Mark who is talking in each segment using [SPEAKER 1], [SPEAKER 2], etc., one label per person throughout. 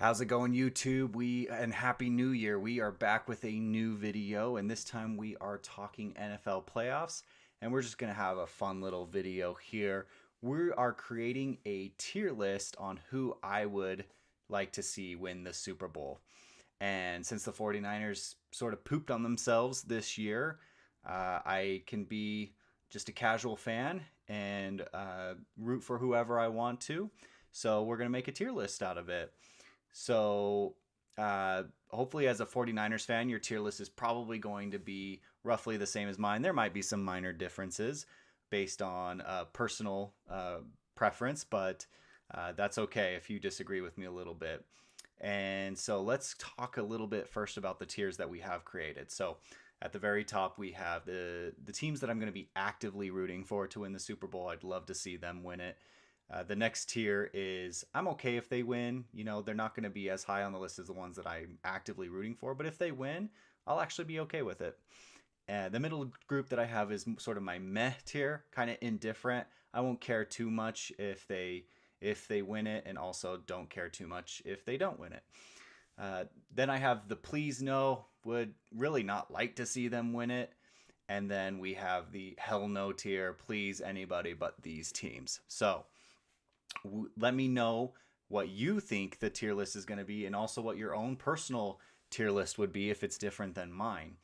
[SPEAKER 1] How's it going, YouTube? And Happy New Year. We are back with a new video, and this time we are talking NFL playoffs, and we're just gonna have a fun little video here. We are creating a tier list on who I would like to see win the Super Bowl. And since the 49ers sort of pooped on themselves this year, I can be just a casual fan and root for whoever I want to. So we're going to make a tier list out of it. So hopefully, as a 49ers fan, your tier list is probably going to be roughly the same as mine. There might be some minor differences based on personal preference, but that's okay if you disagree with me a little bit. And so let's talk a little bit first about the tiers that we have created. So at the very top, we have the teams that I'm going to be actively rooting for to win the Super Bowl. I'd love to see them win it. The next tier is I'm okay if they win. You know, they're not going to be as high on the list as the ones that I'm actively rooting for, but if they win, I'll actually be okay with it. The middle group that I have is sort of my meh tier, kind of indifferent. I won't care too much if they win it, and also don't care too much if they don't win it. Then I have the please no, would really not like to see them win it. And then we have the hell no tier, please anybody but these teams. So let me know what you think the tier list is going to be, and also what your own personal tier list would be if it's different than mine.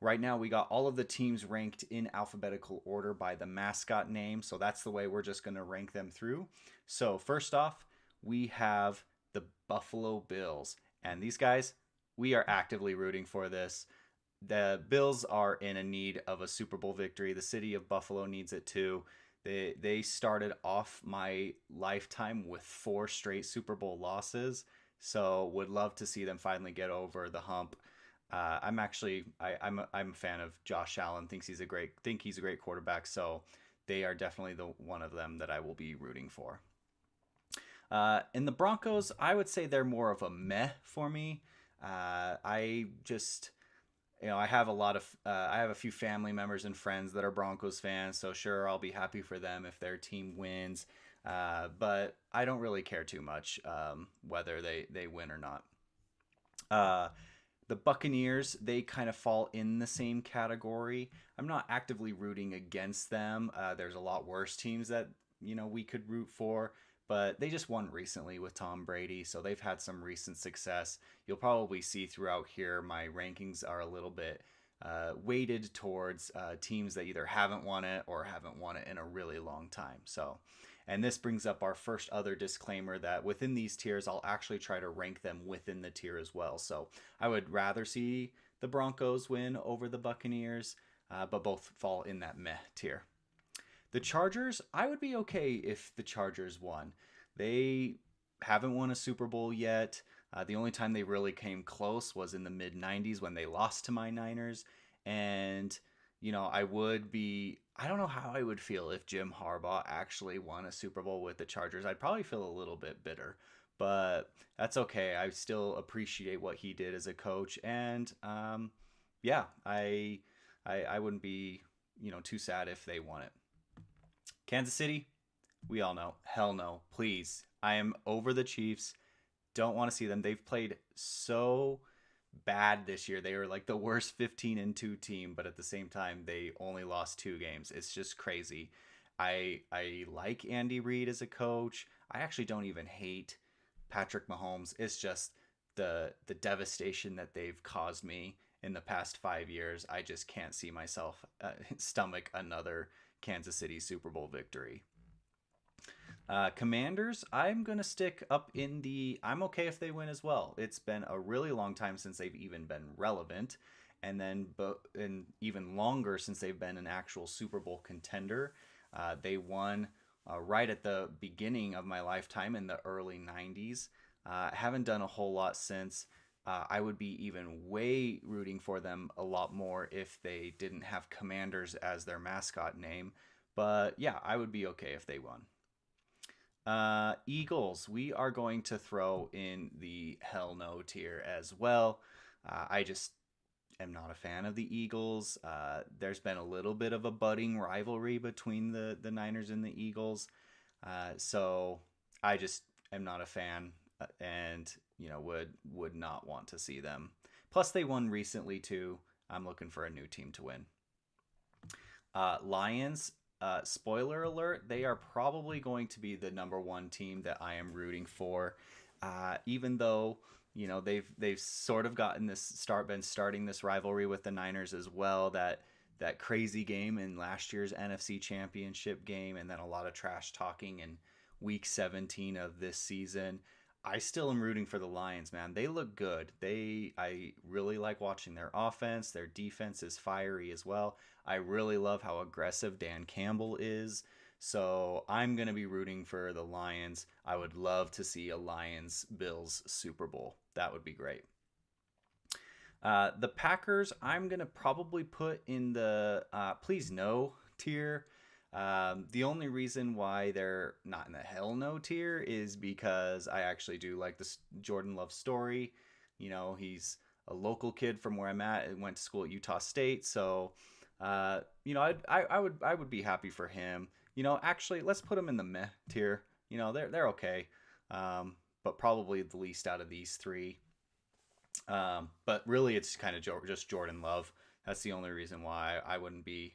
[SPEAKER 1] Right now, we got all of the teams ranked in alphabetical order by the mascot name, so that's the way we're just going to rank them through. So first off, we have the Buffalo Bills, and these guys, we are actively rooting for this. The Bills are in a need of a Super Bowl victory. The city of Buffalo needs it too. They started off my lifetime with 4 straight Super Bowl losses, so would love to see them finally get over the hump. I'm a fan of Josh Allen. Think he's a great quarterback. So they are definitely the one of them that I will be rooting for. In the Broncos, I would say they're more of a meh for me. I just I have I have a few family members and friends that are Broncos fans, so sure, I'll be happy for them if their team wins. But I don't really care too much whether they win or not. Uh, the Buccaneers, they kind of fall in the same category. I'm not actively rooting against them. There's a lot worse teams that we could root for, but they just won recently with Tom Brady, so they've had some recent success. You'll probably see throughout here my rankings are a little bit weighted towards teams that either haven't won it or haven't won it in a really long time. So, and this brings up our first other disclaimer that within these tiers, I'll actually try to rank them within the tier as well. So I would rather see the Broncos win over the Buccaneers, but both fall in that meh tier. The Chargers, I would be okay if the Chargers won. They haven't won a Super Bowl yet. The only time they really came close was in the mid 90s when they lost to my Niners. And, I don't know how I would feel if Jim Harbaugh actually won a Super Bowl with the Chargers. I'd probably feel a little bit bitter, but that's okay. I still appreciate what he did as a coach. And, yeah, I wouldn't be, too sad if they won it. Kansas City, we all know, hell no, please. I am over the Chiefs. Don't want to see them. They've played so bad this year. They were like the worst 15-2 team, but at the same time, they only lost 2 games. It's just crazy. I like Andy Reid as a coach. I actually don't even hate Patrick Mahomes. It's just the devastation that they've caused me in the past 5 years. I just can't see myself stomach another Kansas City Super Bowl victory. Commanders, I'm going to stick up in I'm okay if they win as well. It's been a really long time since they've even been relevant, and even longer since they've been an actual Super Bowl contender. They won right at the beginning of my lifetime in the early 90s. Haven't done a whole lot since. I would be even way rooting for them a lot more if they didn't have Commanders as their mascot name. But yeah, I would be okay if they won. Eagles, we are going to throw in the hell no tier as well. I just am not a fan of the Eagles. There's been a little bit of a budding rivalry between the Niners and the Eagles. So I just am not a fan. And would not want to see them. Plus, they won recently too. I'm looking for a new team to win. Lions. Spoiler alert: they are probably going to be the number one team that I am rooting for. Even though they've sort of gotten been starting this rivalry with the Niners as well. That crazy game in last year's NFC Championship game, and then a lot of trash talking in Week 17 of this season. I still am rooting for the Lions, man. They look good. I really like watching their offense. Their defense is fiery as well. I really love how aggressive Dan Campbell is. So I'm going to be rooting for the Lions. I would love to see a Lions-Bills Super Bowl. That would be great. The Packers, I'm going to probably put in the please no tier. The only reason why they're not in the hell no tier is because I actually do like this Jordan Love story. He's a local kid from where I'm at and went to school at Utah State. So, I would be happy for him. Actually, let's put him in the meh tier. They're okay, but probably the least out of these three. But really, it's kind of just Jordan Love. That's the only reason why I wouldn't be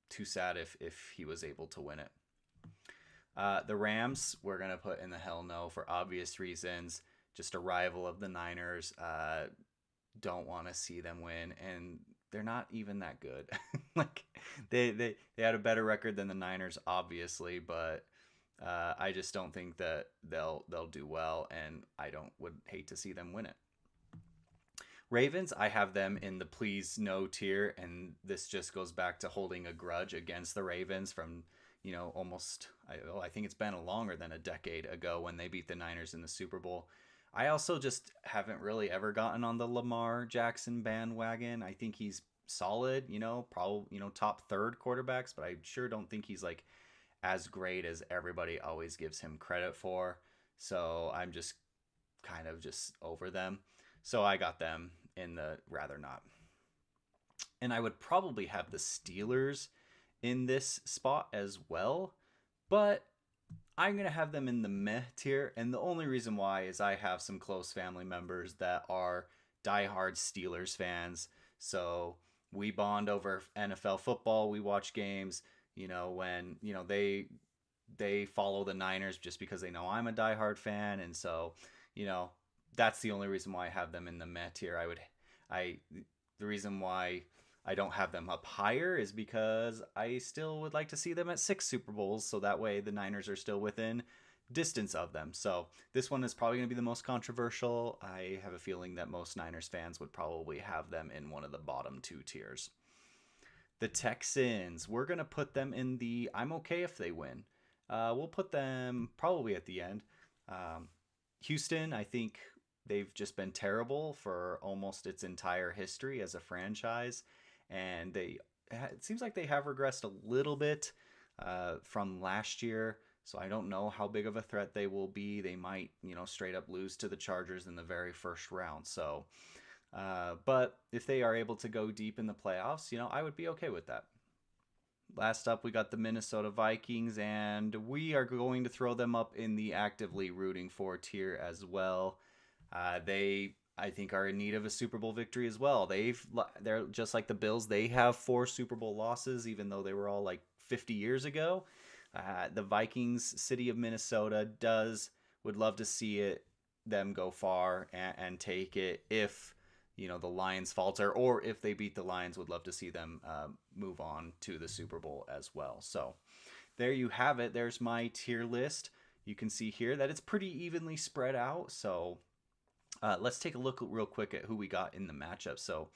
[SPEAKER 1] too sad if he was able to win it. The Rams, we're going to put in the hell no for obvious reasons. Just a rival of the Niners. Don't want to see them win, and they're not even that good. Like they had a better record than the Niners, obviously, but I just don't think that they'll do well, and would hate to see them win it. Ravens, I have them in the please no tier, and this just goes back to holding a grudge against the Ravens from almost I think it's been longer than a decade ago when they beat the Niners in the Super Bowl. I also just haven't really ever gotten on the Lamar Jackson bandwagon. I think he's solid, probably top third quarterbacks, but I sure don't think he's like as great as everybody always gives him credit for. So I'm just kind of just over them. So I got them in the rather not. And I would probably have the Steelers in this spot as well, but I'm going to have them in the meh tier. And the only reason why is I have some close family members that are diehard Steelers fans. So we bond over NFL football. We watch games, when, they follow the Niners just because they know I'm a diehard fan. And so, that's the only reason why I have them in the meh tier. The reason why I don't have them up higher is because I still would like to see them at 6 Super Bowls, so that way the Niners are still within distance of them. So this one is probably going to be the most controversial. I have a feeling that most Niners fans would probably have them in one of the bottom 2 tiers. The Texans, we're going to put them in the I'm okay if they win. We'll put them probably at the end. Houston, I think they've just been terrible for almost its entire history as a franchise. And it seems like they have regressed a little bit from last year. So I don't know how big of a threat they will be. They might, straight up lose to the Chargers in the very first round. So, but if they are able to go deep in the playoffs, I would be okay with that. Last up, we got the Minnesota Vikings, and we are going to throw them up in the actively rooting for tier as well. They, I think, are in need of a Super Bowl victory as well. They're just like the Bills. They have 4 Super Bowl losses, even though they were all like 50 years ago. The Vikings, city of Minnesota, would love to see them go far and take it if the Lions falter, or if they beat the Lions, would love to see them move on to the Super Bowl as well. So there you have it. There's my tier list. You can see here that it's pretty evenly spread out. So let's take a look real quick at who we got in the matchup. So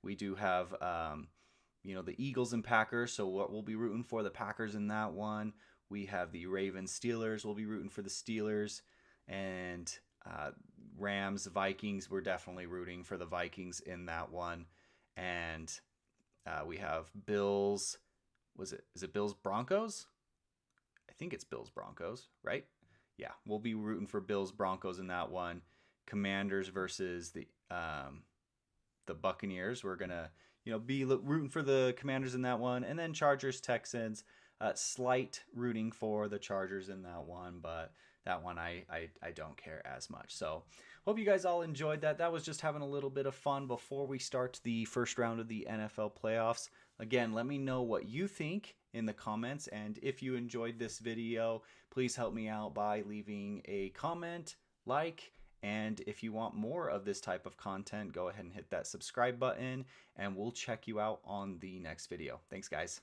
[SPEAKER 1] we do have, the Eagles and Packers. So what we'll be rooting for the Packers in that one. We have the Ravens Steelers. We'll be rooting for the Steelers. And Rams Vikings. We're definitely rooting for the Vikings in that one. And we have Bills. Is it Bills Broncos? I think it's Bills Broncos, right? Yeah, we'll be rooting for Bills Broncos in that one. Commanders versus the Buccaneers. We're gonna be rooting for the Commanders in that one, and then Chargers Texans. Slight rooting for the Chargers in that one, but that one I don't care as much. So hope you guys all enjoyed that. That was just having a little bit of fun before we start the first round of the NFL playoffs. Again, let me know what you think in the comments, and if you enjoyed this video, please help me out by leaving a comment, like, and if you want more of this type of content, go ahead and hit that subscribe button, and we'll check you out on the next video. Thanks, guys.